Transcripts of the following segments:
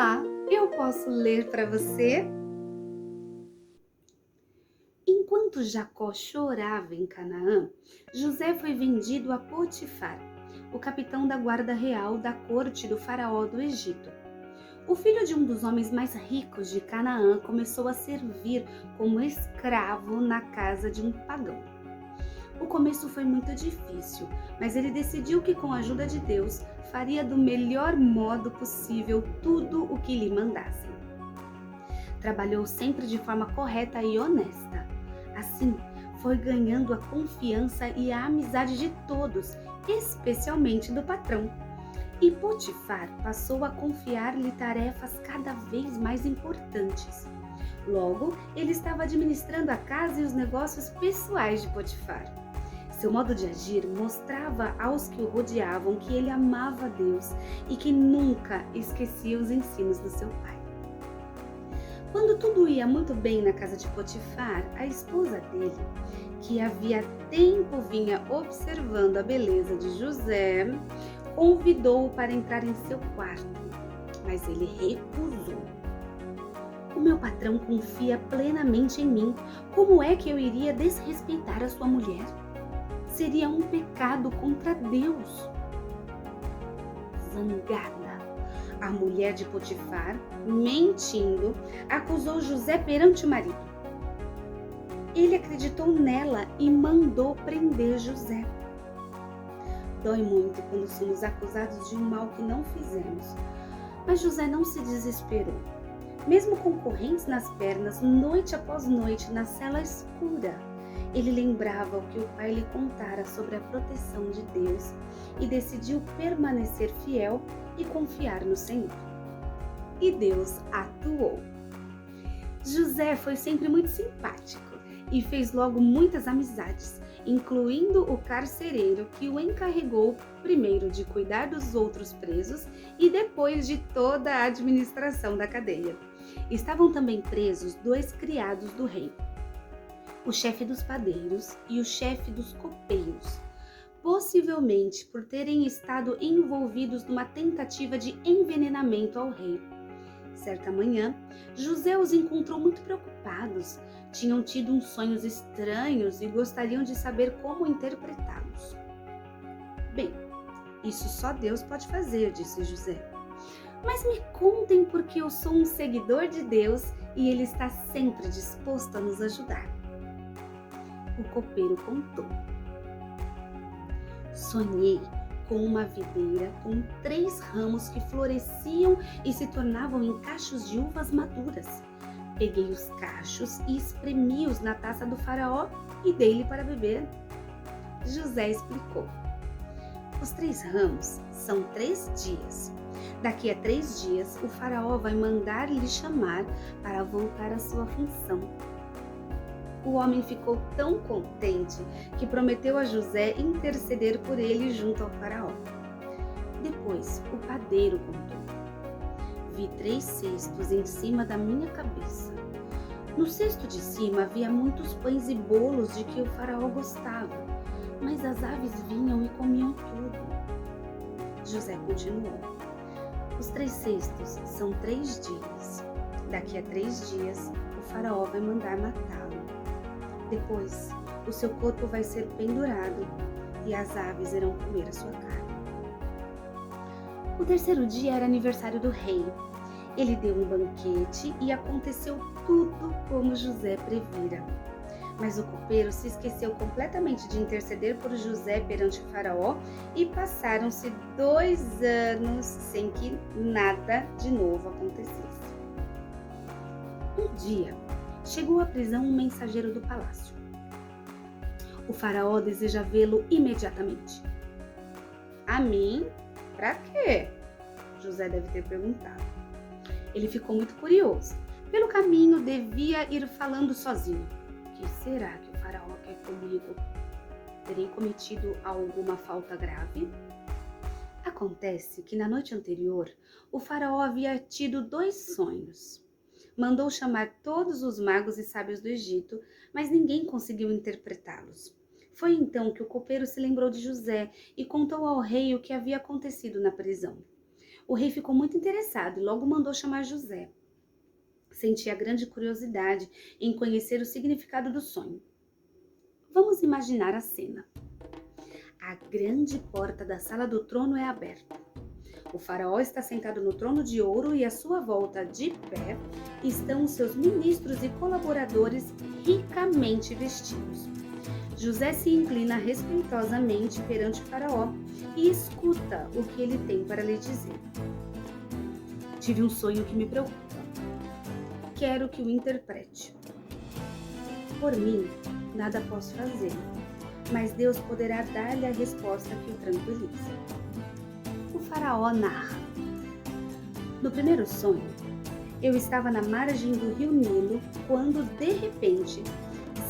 Olá, eu posso ler para você? Enquanto Jacó chorava em Canaã, José foi vendido a Potifar, o capitão da guarda real da corte do faraó do Egito. O filho de um dos homens mais ricos de Canaã começou a servir como escravo na casa de um pagão. O começo foi muito difícil, mas ele decidiu que com a ajuda de Deus faria do melhor modo possível tudo o que lhe mandassem. Trabalhou sempre de forma correta e honesta. Assim, foi ganhando a confiança e a amizade de todos, especialmente do patrão. E Potifar passou a confiar-lhe tarefas cada vez mais importantes. Logo, ele estava administrando a casa e os negócios pessoais de Potifar. Seu modo de agir mostrava aos que o rodeavam que ele amava Deus e que nunca esquecia os ensinos do seu pai. Quando tudo ia muito bem na casa de Potifar, a esposa dele, que havia tempo vinha observando a beleza de José, convidou-o para entrar em seu quarto, mas ele recusou. O meu patrão confia plenamente em mim. Como é que eu iria desrespeitar a sua mulher? Seria um pecado contra Deus. Zangada, a mulher de Potifar, mentindo, acusou José perante o marido. Ele acreditou nela e mandou prender José. Dói muito quando somos acusados de um mal que não fizemos, mas José não se desesperou. Mesmo com correntes nas pernas, noite após noite, na cela escura, ele lembrava o que o pai lhe contara sobre a proteção de Deus e decidiu permanecer fiel e confiar no Senhor. E Deus atuou. José foi sempre muito simpático e fez logo muitas amizades, incluindo o carcereiro que o encarregou primeiro de cuidar dos outros presos e depois de toda a administração da cadeia. Estavam também presos 2 criados do rei, o chefe dos padeiros e o chefe dos copeiros, possivelmente por terem estado envolvidos numa tentativa de envenenamento ao rei. Certa manhã, José os encontrou muito preocupados. Tinham tido uns sonhos estranhos e gostariam de saber como interpretá-los. Bem, isso só Deus pode fazer, disse José. Mas me contem porque eu sou um seguidor de Deus e Ele está sempre disposto a nos ajudar. O copeiro contou. Sonhei com uma videira com 3 ramos que floresciam e se tornavam em cachos de uvas maduras. Peguei os cachos e espremi-os na taça do faraó e dei-lhe para beber. José explicou. Os 3 ramos são 3 dias. Daqui a 3 dias, o faraó vai mandar lhe chamar para voltar à sua função. O homem ficou tão contente que prometeu a José interceder por ele junto ao faraó. Depois, o padeiro contou. Vi 3 cestos em cima da minha cabeça. No cesto de cima havia muitos pães e bolos de que o faraó gostava, mas as aves vinham e comiam tudo. José continuou. Os 3 cestos são 3 dias. Daqui a 3 dias, o faraó vai mandar matá-lo. Depois, o seu corpo vai ser pendurado e as aves irão comer a sua carne. O 3º dia era aniversário do rei. Ele deu um banquete e aconteceu tudo como José previra. Mas o copeiro se esqueceu completamente de interceder por José perante o faraó e passaram-se 2 anos sem que nada de novo acontecesse. Um dia, chegou à prisão um mensageiro do palácio. O faraó deseja vê-lo imediatamente. A mim? Para quê? José deve ter perguntado. Ele ficou muito curioso. Pelo caminho, devia ir falando sozinho. O que será que o faraó quer comigo? Terei cometido alguma falta grave? Acontece que na noite anterior, o faraó havia tido 2 sonhos. Mandou chamar todos os magos e sábios do Egito, mas ninguém conseguiu interpretá-los. Foi então que o copeiro se lembrou de José e contou ao rei o que havia acontecido na prisão. O rei ficou muito interessado e logo mandou chamar José. Sentia grande curiosidade em conhecer o significado do sonho. Vamos imaginar a cena. A grande porta da sala do trono é aberta. O faraó está sentado no trono de ouro e à sua volta, de pé, estão os seus ministros e colaboradores ricamente vestidos. José se inclina respeitosamente perante o faraó e escuta o que ele tem para lhe dizer. Tive um sonho que me preocupa. Quero que o interprete. Por mim, nada posso fazer, mas Deus poderá dar-lhe a resposta que o tranquiliza. O faraó narra. No primeiro sonho, eu estava na margem do rio Nilo quando, de repente,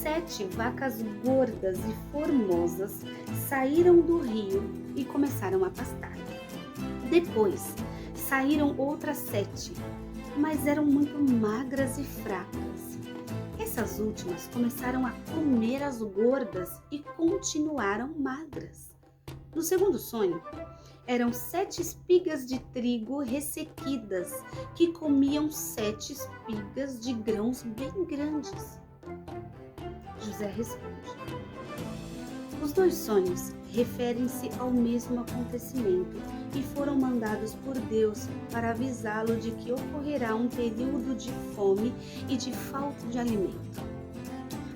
7 vacas gordas e formosas saíram do rio e começaram a pastar. Depois, saíram outras 7, mas eram muito magras e fracas. Essas últimas começaram a comer as gordas e continuaram magras. No segundo sonho, eram 7 espigas de trigo ressequidas que comiam 7 espigas de grãos bem grandes. José responde. Os 2 sonhos referem-se ao mesmo acontecimento e foram mandados por Deus para avisá-lo de que ocorrerá um período de fome e de falta de alimento.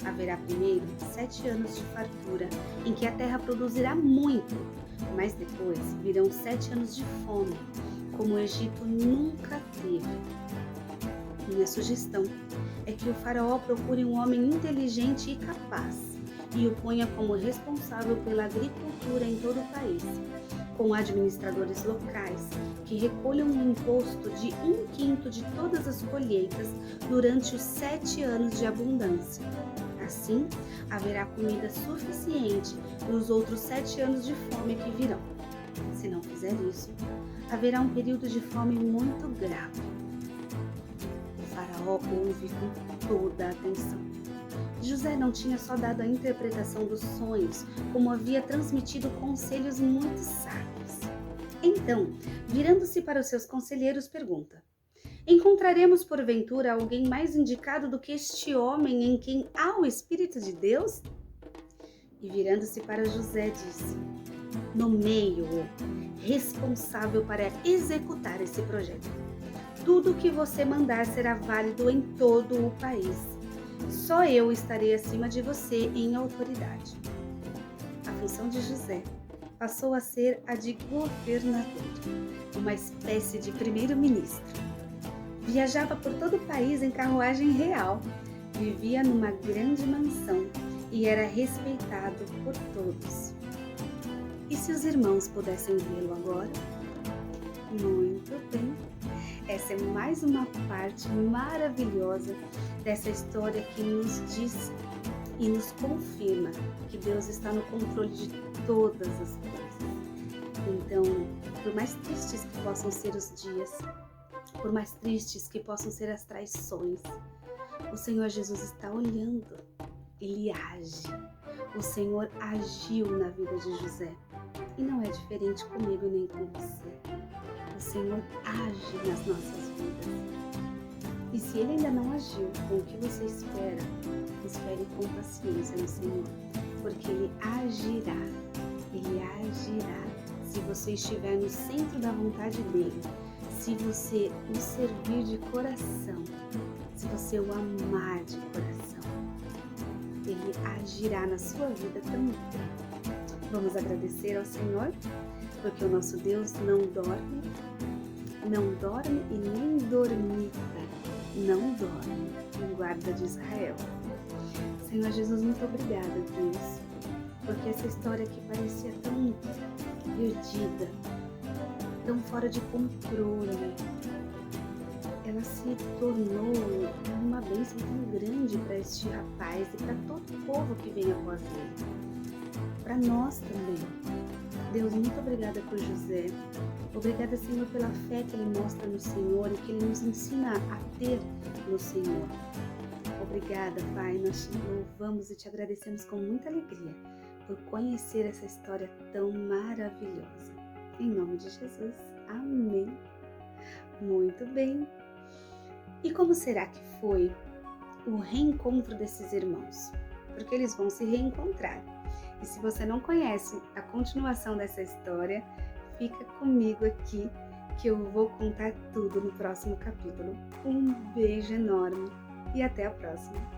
Haverá primeiro 7 anos de fartura, em que a terra produzirá muito, mas depois virão 7 anos de fome, como o Egito nunca teve. Minha sugestão é que o faraó procure um homem inteligente e capaz e o ponha como responsável pela agricultura em todo o país, com administradores locais que recolham um imposto de 1/5 de todas as colheitas durante os 7 anos de abundância. Assim, haverá comida suficiente nos outros 7 anos de fome que virão. Se não fizer isso, haverá um período de fome muito grave. O faraó ouve com toda a atenção. José não tinha só dado a interpretação dos sonhos, como havia transmitido conselhos muito sábios. Então, virando-se para os seus conselheiros, pergunta: encontraremos porventura alguém mais indicado do que este homem em quem há o Espírito de Deus? E virando-se para José, disse: nomeie-o responsável para executar esse projeto. Tudo o que você mandar será válido em todo o país. Só eu estarei acima de você em autoridade. A função de José passou a ser a de governador, uma espécie de primeiro-ministro. Viajava por todo o país em carruagem real, vivia numa grande mansão e era respeitado por todos. E se os irmãos pudessem vê-lo agora? Muito bem! Essa é mais uma parte maravilhosa dessa história que nos diz e nos confirma que Deus está no controle de todas as coisas. Então, por mais tristes que possam ser os dias, por mais tristes que possam ser as traições, o Senhor Jesus está olhando, Ele age. O Senhor agiu na vida de José e não é diferente comigo nem com você. O Senhor age nas nossas vidas. E se Ele ainda não agiu com o que você espera, espere com paciência no Senhor, porque Ele agirá. Ele agirá se você estiver no centro da vontade dEle, se você o servir de coração, se você o amar de coração. Ele agirá na sua vida também. Vamos agradecer ao Senhor, porque o nosso Deus não dorme e nem dormita, não dorme, o guarda de Israel. Senhor Jesus, muito obrigada, Deus, porque essa história que parecia tão perdida, tão fora de controle, ela se tornou uma bênção tão grande para este rapaz e para todo o povo que vem após ele, para nós também. Deus, muito obrigada por José. Obrigada, Senhor, pela fé que Ele mostra no Senhor e que Ele nos ensina a ter no Senhor. Obrigada, Pai. Nós te louvamos e te agradecemos com muita alegria por conhecer essa história tão maravilhosa. Em nome de Jesus. Amém. Muito bem. E como será que foi o reencontro desses irmãos? Porque eles vão se reencontrar. E se você não conhece a continuação dessa história, fica comigo aqui que eu vou contar tudo no próximo capítulo. Um beijo enorme e até a próxima!